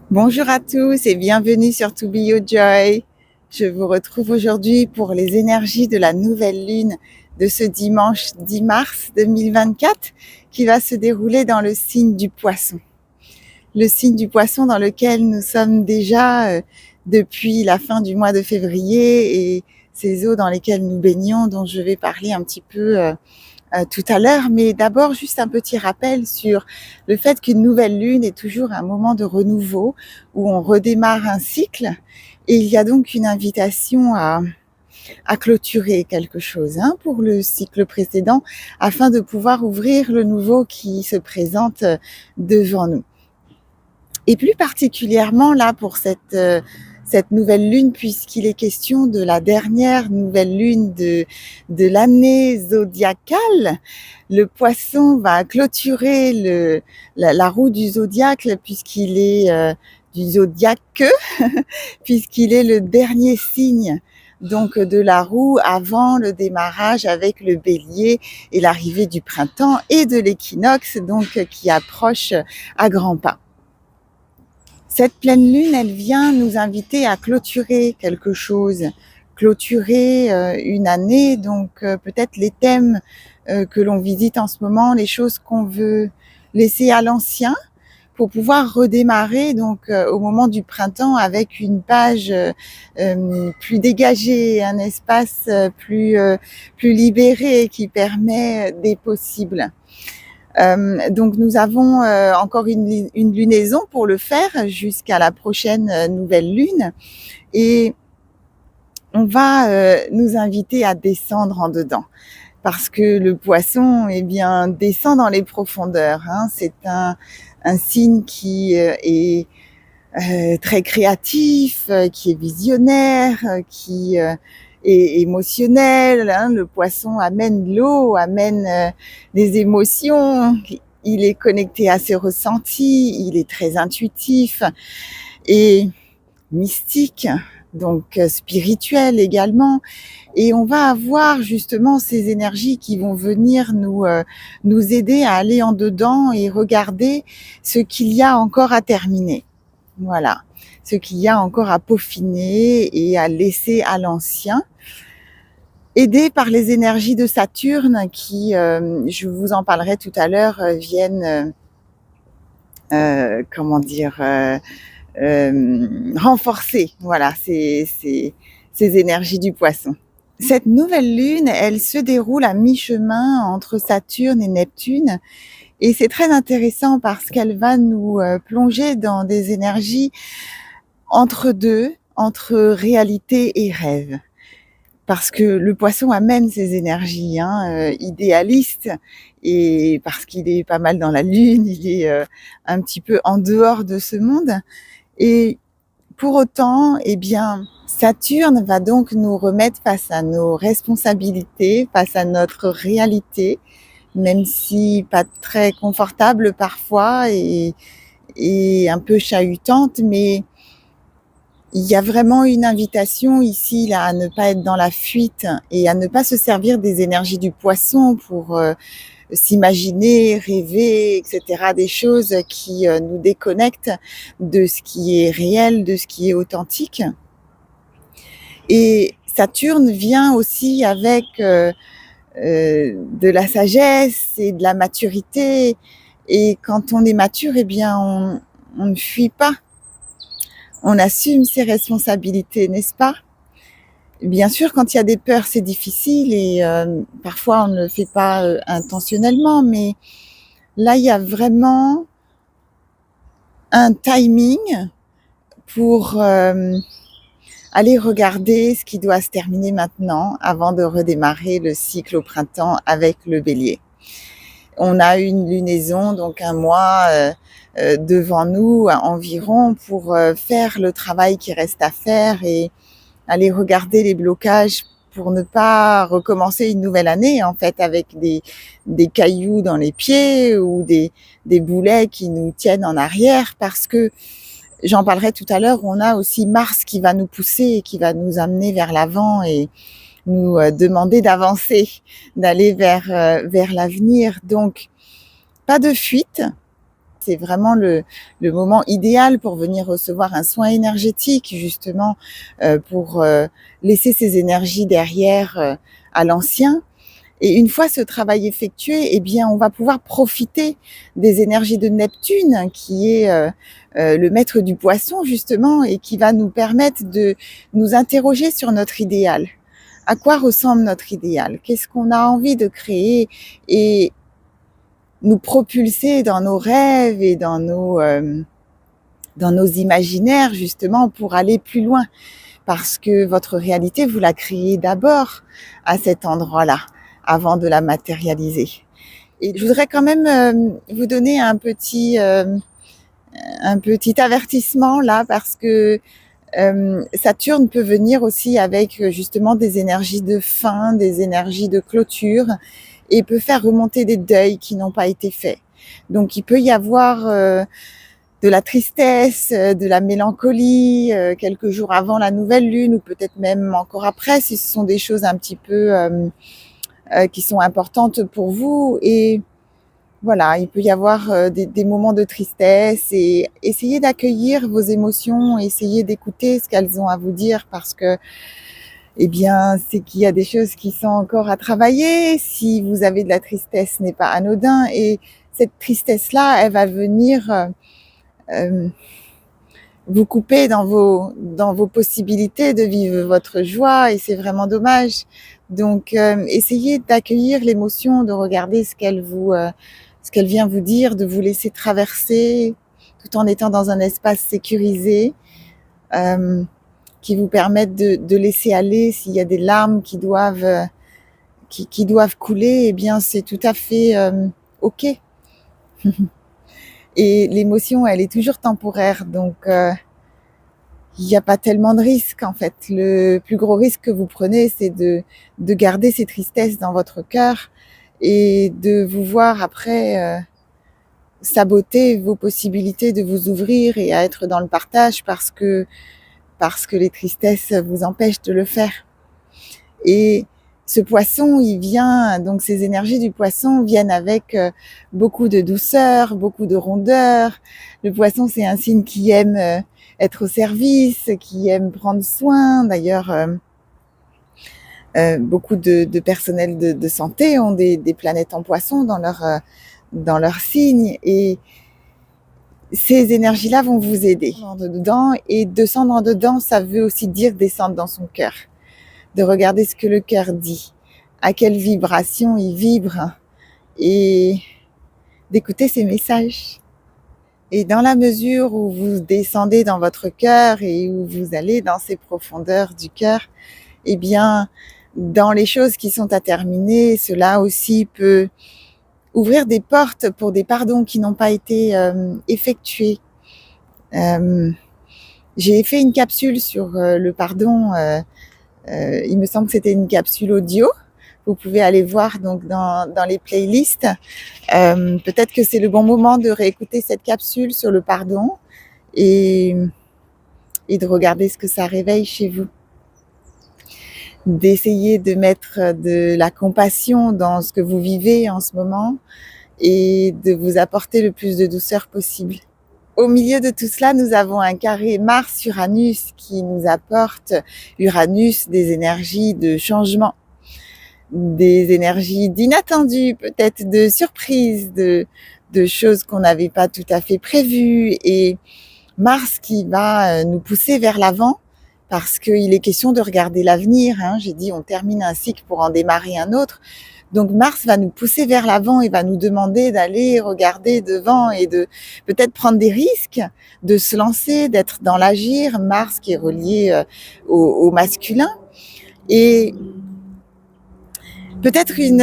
Bonjour à tous et bienvenue sur To Be Your Joy. Je vous retrouve aujourd'hui pour les énergies de la nouvelle lune de ce dimanche 10 mars 2024 qui va se dérouler dans le signe du Poisson. Le signe du Poisson dans lequel nous sommes déjà depuis la fin du mois de février et ces eaux dans lesquelles nous baignons dont je vais parler un petit peu tout à l'heure, mais d'abord juste un petit rappel sur le fait qu'une nouvelle lune est toujours un moment de renouveau où on redémarre un cycle et il y a donc une invitation à clôturer quelque chose pour le cycle précédent afin de pouvoir ouvrir le nouveau qui se présente devant nous. Et plus particulièrement là pour cette nouvelle lune, puisqu'il est question de la dernière nouvelle lune de l'année zodiacale. Le Poisson va clôturer la roue du zodiaque, puisqu'il est du zodiaque, puisqu'il est le dernier signe donc de la roue avant le démarrage avec le Bélier et l'arrivée du printemps et de l'équinoxe donc qui approche à grands pas. Cette pleine lune, elle vient nous inviter à clôturer quelque chose, clôturer une année, donc peut-être les thèmes que l'on visite en ce moment, les choses qu'on veut laisser à l'ancien pour pouvoir redémarrer donc au moment du printemps avec une page plus dégagée, un espace plus libéré qui permet des possibles. Donc nous avons encore une lunaison pour le faire jusqu'à la prochaine nouvelle lune et on va nous inviter à descendre en dedans parce que le Poisson descend dans les profondeurs. C'est un signe qui est très créatif, qui est visionnaire, qui est émotionnel. Le Poisson amène l'eau, amène des émotions. Il est connecté à ses ressentis, il est très intuitif et mystique, donc spirituel également. Et on va avoir justement ces énergies qui vont venir nous aider à aller en dedans et regarder ce qu'il y a encore à terminer. Voilà, ce qu'il y a encore à peaufiner et à laisser à l'ancien. Aidés par les énergies de Saturne qui, je vous en parlerai tout à l'heure, viennent, renforcer voilà, ces énergies du Poisson. Cette nouvelle lune, elle se déroule à mi-chemin entre Saturne et Neptune. Et c'est très intéressant parce qu'elle va nous plonger dans des énergies entre deux, entre réalité et rêve. Parce que le Poisson amène ces énergies idéalistes et parce qu'il est pas mal dans la lune, il est un petit peu en dehors de ce monde. Et pour autant, Saturne va donc nous remettre face à nos responsabilités, face à notre réalité, même si pas très confortable parfois et un peu chahutante, mais il y a vraiment une invitation ici là à ne pas être dans la fuite et à ne pas se servir des énergies du Poisson pour s'imaginer, rêver, etc. Des choses qui nous déconnectent de ce qui est réel, de ce qui est authentique. Et Saturne vient aussi avec de la sagesse et de la maturité. Et quand on est mature, on ne fuit pas. On assume ses responsabilités, n'est-ce pas? Bien sûr, quand il y a des peurs, c'est difficile et parfois on ne le fait pas intentionnellement, mais là, il y a vraiment un timing pour aller regarder ce qui doit se terminer maintenant avant de redémarrer le cycle au printemps avec le Bélier. On a une lunaison, donc un mois devant nous environ pour faire le travail qui reste à faire et aller regarder les blocages pour ne pas recommencer une nouvelle année en fait avec des cailloux dans les pieds ou des boulets qui nous tiennent en arrière parce que j'en parlerai tout à l'heure, on a aussi Mars qui va nous pousser et qui va nous amener vers l'avant et nous demander d'avancer, d'aller vers l'avenir. Donc, pas de fuite, c'est vraiment le moment idéal pour venir recevoir un soin énergétique, justement, pour laisser ces énergies derrière à l'ancien. Et une fois ce travail effectué, eh bien, on va pouvoir profiter des énergies de Neptune, qui est le maître du poisson, justement, et qui va nous permettre de nous interroger sur notre idéal. À quoi ressemble notre idéal? Qu'est-ce qu'on a envie de créer? Et nous propulser dans nos rêves et dans nos imaginaires, justement, pour aller plus loin. Parce que votre réalité, vous la créez d'abord à cet endroit-là, avant de la matérialiser. Et je voudrais quand même vous donner un petit avertissement là, parce que Saturne peut venir aussi avec justement des énergies de fin, des énergies de clôture, et peut faire remonter des deuils qui n'ont pas été faits. Donc il peut y avoir de la tristesse, de la mélancolie, quelques jours avant la nouvelle lune, ou peut-être même encore après, si ce sont des choses un petit peu qui sont importantes pour vous. Et voilà, il peut y avoir des moments de tristesse, et essayez d'accueillir vos émotions, essayez d'écouter ce qu'elles ont à vous dire, parce que eh bien, c'est qu'il y a des choses qui sont encore à travailler. Si vous avez de la tristesse, ce n'est pas anodin, et cette tristesse-là, elle va venir vous couper dans vos possibilités de vivre votre joie, et c'est vraiment dommage. Donc, essayez d'accueillir l'émotion, de regarder ce qu'elle vient vous dire, de vous laisser traverser, tout en étant dans un espace sécurisé, qui vous permette de laisser aller. S'il y a des larmes qui doivent couler, eh bien, c'est tout à fait OK. Et l'émotion, elle est toujours temporaire, donc il n'y a pas tellement de risques, en fait. Le plus gros risque que vous prenez, c'est de garder ces tristesses dans votre cœur, et de vous voir après saboter vos possibilités de vous ouvrir et à être dans le partage, parce que les tristesses vous empêchent de le faire. Et ce poisson, donc ces énergies du poisson viennent avec beaucoup de douceur, beaucoup de rondeur. Le poisson, c'est un signe qui aime être au service, qui aime prendre soin. D'ailleurs, beaucoup de personnel de santé ont des planètes en poisson dans leur signe. Et ces énergies-là vont vous aider. Dedans, et descendre dedans, ça veut aussi dire descendre dans son cœur. De regarder ce que le cœur dit, à quelle vibration il vibre, et d'écouter ses messages. Et dans la mesure où vous descendez dans votre cœur et où vous allez dans ces profondeurs du cœur, eh bien, dans les choses qui sont à terminer, cela aussi peut ouvrir des portes pour des pardons qui n'ont pas été effectués. J'ai fait une capsule sur le pardon. Il me semble que c'était une capsule audio. Vous pouvez aller voir donc dans les playlists. Peut-être que c'est le bon moment de réécouter cette capsule sur le pardon, et de regarder ce que ça réveille chez vous. D'essayer de mettre de la compassion dans ce que vous vivez en ce moment, et de vous apporter le plus de douceur possible. Au milieu de tout cela, nous avons un carré Mars-Uranus qui nous apporte, Uranus, des énergies de changement, des énergies d'inattendu, peut-être de surprise, de choses qu'on n'avait pas tout à fait prévues, et Mars qui va nous pousser vers l'avant, parce qu'il est question de regarder l'avenir. J'ai dit, on termine un cycle pour en démarrer un autre. Donc Mars va nous pousser vers l'avant et va nous demander d'aller regarder devant, et de peut-être prendre des risques, de se lancer, d'être dans l'agir. Mars qui est relié au masculin, et peut-être une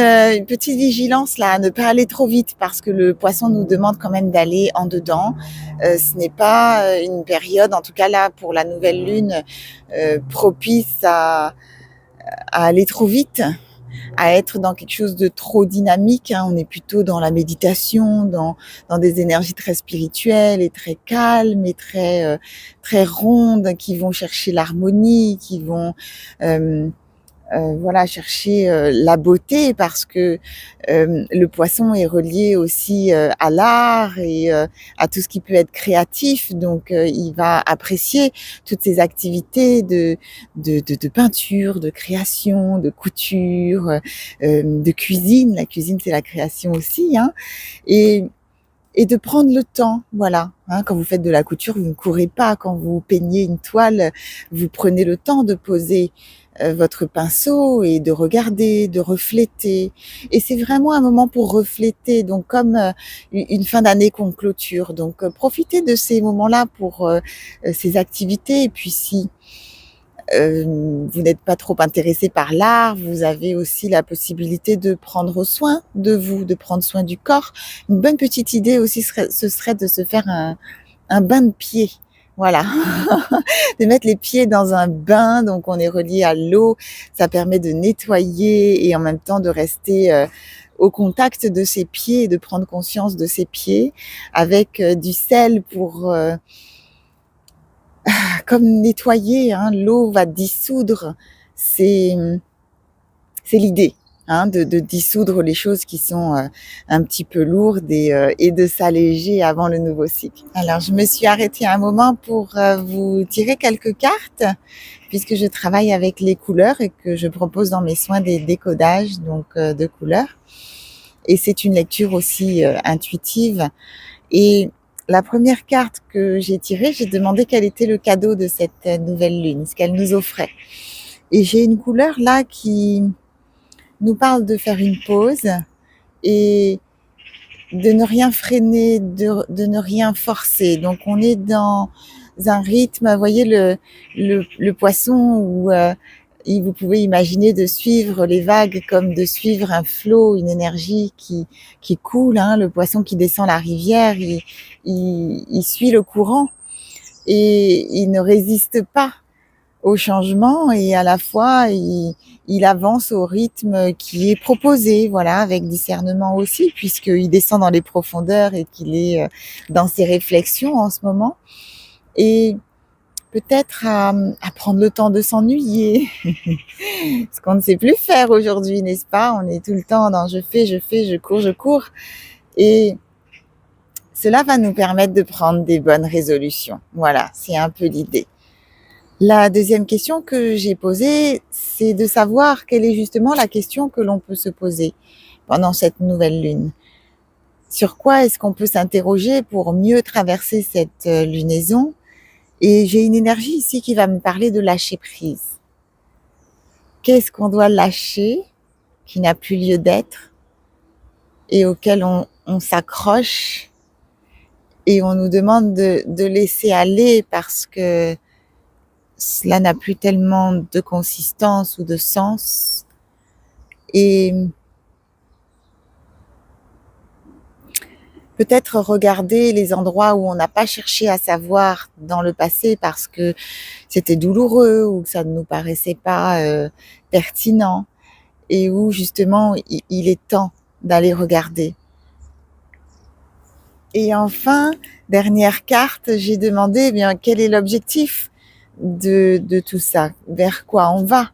petite vigilance là, à ne pas aller trop vite, parce que le poisson nous demande quand même d'aller en dedans. Ce n'est pas une période, en tout cas là pour la nouvelle lune, propice à aller trop vite, à être dans quelque chose de trop dynamique. On est plutôt dans la méditation, dans des énergies très spirituelles et très calmes et très rondes, qui vont chercher l'harmonie, qui vont voilà, chercher la beauté parce que le poisson est relié aussi à l'art et à tout ce qui peut être créatif. Donc, il va apprécier toutes ces activités de peinture, de création, de couture, de cuisine. La cuisine, c'est la création aussi, hein. Et, et de prendre le temps, voilà. Hein, quand vous faites de la couture, vous ne courez pas. Quand vous peignez une toile, vous prenez le temps de poser votre pinceau et de regarder, de refléter. Et c'est vraiment un moment pour refléter, donc comme une fin d'année qu'on clôture. Donc profitez de ces moments-là pour ces activités. Et puis si vous n'êtes pas trop intéressé par l'art, vous avez aussi la possibilité de prendre soin de vous, de prendre soin du corps. Une bonne petite idée aussi ce serait de se faire un bain de pied. Voilà, de mettre les pieds dans un bain, donc on est relié à l'eau, ça permet de nettoyer et en même temps de rester au contact de ses pieds et de prendre conscience de ses pieds avec du sel pour comme nettoyer, hein, l'eau va dissoudre, c'est, c'est l'idée. Hein, de dissoudre les choses qui sont un petit peu lourdes et de s'alléger avant le nouveau cycle. Alors, je me suis arrêtée un moment pour vous tirer quelques cartes, puisque je travaille avec les couleurs et que je propose dans mes soins des décodages donc de couleurs. Et c'est une lecture aussi intuitive. Et la première carte que j'ai tirée, j'ai demandé quel était le cadeau de cette nouvelle lune, ce qu'elle nous offrait. Et j'ai une couleur là qui nous parle de faire une pause et de ne rien freiner, de ne rien forcer. Donc on est dans un rythme, vous voyez le poisson où vous pouvez imaginer de suivre les vagues comme de suivre un flot, une énergie qui coule. Hein. Le poisson qui descend la rivière, il suit le courant et il ne résiste pas au changement et à la fois il avance au rythme qui est proposé, voilà, avec discernement aussi, puisqu'il descend dans les profondeurs et qu'il est dans ses réflexions en ce moment. Et peut-être à prendre le temps de s'ennuyer, ce qu'on ne sait plus faire aujourd'hui, n'est-ce pas? On est tout le temps dans je fais, je cours. Et cela va nous permettre de prendre des bonnes résolutions. Voilà, c'est un peu l'idée. La deuxième question que j'ai posée, c'est de savoir quelle est justement la question que l'on peut se poser pendant cette nouvelle lune. Sur quoi est-ce qu'on peut s'interroger pour mieux traverser cette lunaison? Et j'ai une énergie ici qui va me parler de lâcher prise. Qu'est-ce qu'on doit lâcher, qui n'a plus lieu d'être, et auquel on s'accroche, et on nous demande de laisser aller parce que cela n'a plus tellement de consistance ou de sens. Et peut-être regarder les endroits où on n'a pas cherché à savoir dans le passé parce que c'était douloureux ou que ça ne nous paraissait pas pertinent et où justement il est temps d'aller regarder. Et enfin, dernière carte, j'ai demandé quel est l'objectif de tout ça, vers quoi on va.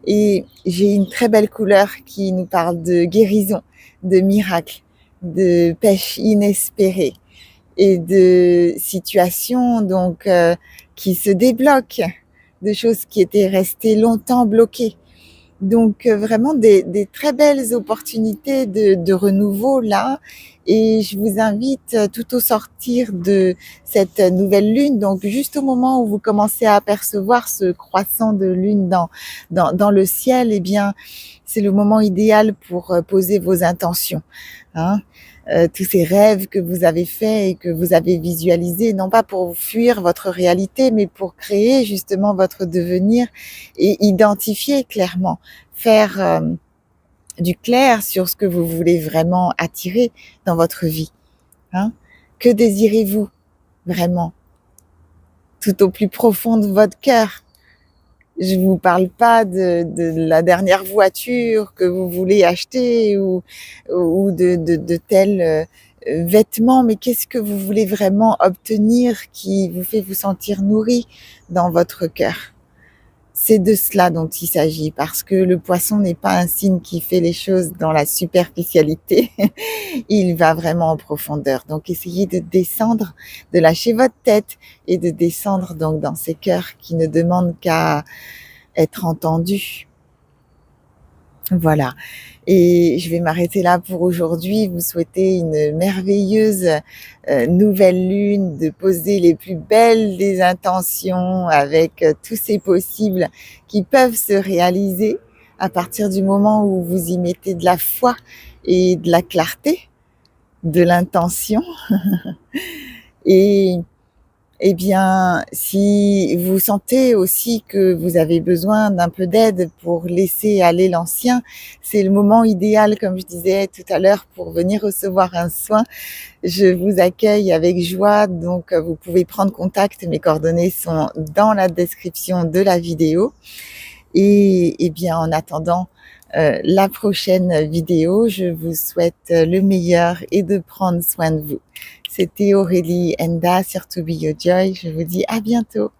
Et j'ai une très belle couleur qui nous parle de guérison, de miracle, de pêche inespérée et de situations donc qui se débloquent, de choses qui étaient restées longtemps bloquées. Donc vraiment des très belles opportunités de renouveau là. Et je vous invite tout au sortir de cette nouvelle lune, donc juste au moment où vous commencez à apercevoir ce croissant de lune dans le ciel, eh bien c'est le moment idéal pour poser vos intentions. Hein. Tous ces rêves que vous avez faits et que vous avez visualisés, non pas pour fuir votre réalité, mais pour créer justement votre devenir et identifier clairement, faire du clair sur ce que vous voulez vraiment attirer dans votre vie. Hein. Que désirez-vous vraiment tout au plus profond de votre cœur? Je ne vous parle pas de la dernière voiture que vous voulez acheter ou de tels vêtements, mais qu'est-ce que vous voulez vraiment obtenir qui vous fait vous sentir nourri dans votre cœur? C'est de cela dont il s'agit, parce que le poisson n'est pas un signe qui fait les choses dans la superficialité, il va vraiment en profondeur. Donc essayez de descendre, de lâcher votre tête et de descendre donc dans ces cœurs qui ne demandent qu'à être entendus. Voilà, et je vais m'arrêter là pour aujourd'hui. Vous souhaiter une merveilleuse nouvelle lune, de poser les plus belles des intentions avec tous ces possibles qui peuvent se réaliser à partir du moment où vous y mettez de la foi et de la clarté, de l'intention. Et eh bien, si vous sentez aussi que vous avez besoin d'un peu d'aide pour laisser aller l'ancien, c'est le moment idéal, comme je disais tout à l'heure, pour venir recevoir un soin. Je vous accueille avec joie, donc vous pouvez prendre contact. Mes coordonnées sont dans la description de la vidéo. Et bien, en attendant la prochaine vidéo, je vous souhaite le meilleur et de prendre soin de vous. C'était Aurélie Enda sur To Be Your Joy. Je vous dis à bientôt.